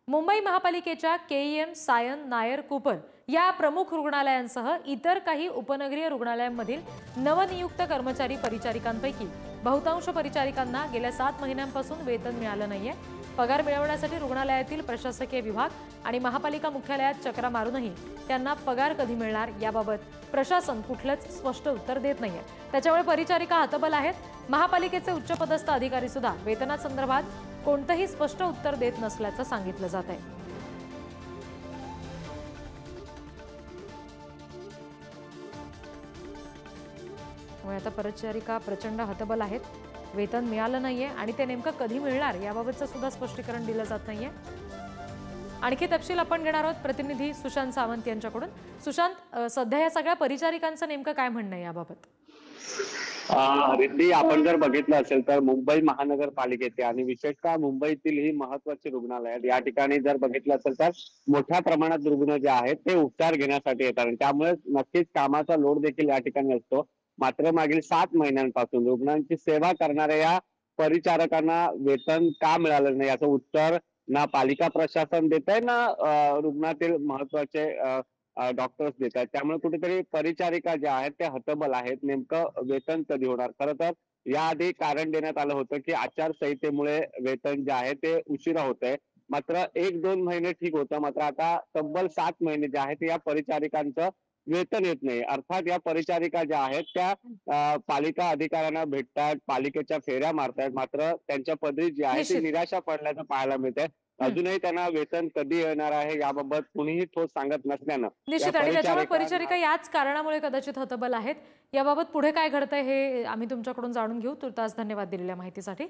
मुंबई महापालिकेच्या KEM, Sion, Nair, Cooper या प्रमुख रुग्णालयांसह इतर काही उपनगरीय रुग्णालयांमधील नवनियुक्त कर्मचारी परिचारिकांपैकी बहुतांश परिचारिकांना गेल्या 7 महिन्यांपासून वेतन मिळालं नाहीये। पगार मिळवण्यासाठी रुग्णालयातील प्रशासकीय विभाग आणि महापालिका मुख्यालयात चक्रा मारूनही त्यांना पगार कधी मिळणार याबाबत प्रशासन कुठलंच स्पष्ट उत्तर देत नाहीये। त्याच्यामुळे परिचारिका हतबल आहेत। महापालिकेचे उच्चपदस्थ अधिकारी सुद्धा वेतनासंदर्भात कोणतेही स्पष्ट उत्तर देत नसल्याचं सांगितलं जात आहे। त्यामुळे आता परिचारिका प्रचंड हतबल आहेत। वेतन मिळालं नाहीये आणि ते नेमकं कधी मिळणार याबाबतचं सुद्धा स्पष्टीकरण दिलं जात नाहीये। आणखी तपशील आपण घेणार आहोत प्रतिनिधी सुशांत सावंत यांच्याकडून। सुशांत, सध्या या सगळ्या परिचारिकांचं नेमकं काय म्हणणं आहे याबाबत? रिद्धी, आपण जर बघितलं असेल तर मुंबई महानगरपालिकेचे आणि विशेषतः मुंबईतील ही महत्वाची रुग्णालय या ठिकाणी जर बघितलं असेल तर मोठ्या प्रमाणात रुग्ण जे आहेत ते उपचार घेण्यासाठी येतात आणि त्यामुळे नक्कीच कामाचा लोड देखील या ठिकाणी असतो। मात्र मागील 7 महिन्यांपासून रुग्णांची सेवा करणाऱ्या या परिचारकांना वेतन का मिळालं नाही याचं उत्तर ना पालिका प्रशासन देत आहे ना रुग्णातील महत्वाचे डॉक्टर्स देत आहेत। त्यामुळे कुठेतरी परिचारिका ज्या आहेत त्या हतबल आहेत। नेमकं वेतन कधी होणार? खरं तर याआधी कारण देण्यात आलं होतं की आचारसंहितेमुळे वेतन जे आहे ते उशिरा होत आहे। मात्र 1-2 महिने ठीक होतं, मात्र आता तब्बल 7 महिने जे आहेत या परिचारिकांचं वेतन येत नाही। अर्थात या परिचारिका ज्या आहेत त्या पालिका अधिकाऱ्यांना भेटतात, पालिकेच्या फेऱ्या मारतात, मात्र त्यांच्या पदरी जी आहे ती निराशा पडल्याचं पाहायला मिळतंय। अजूनही त्यांना वेतन कधी येणार आहे याबाबत कोणीही ठोस सांगत नसल्यानं निश्चित आणि त्याच्यामुळे परिचारिका याच कारणामुळे कदाचित हतबल आहेत। याबाबत पुढे काय घडतंय हे आम्ही तुमच्याकडून जाणून घेऊ। तुर्तास धन्यवाद दिलेल्या माहितीसाठी।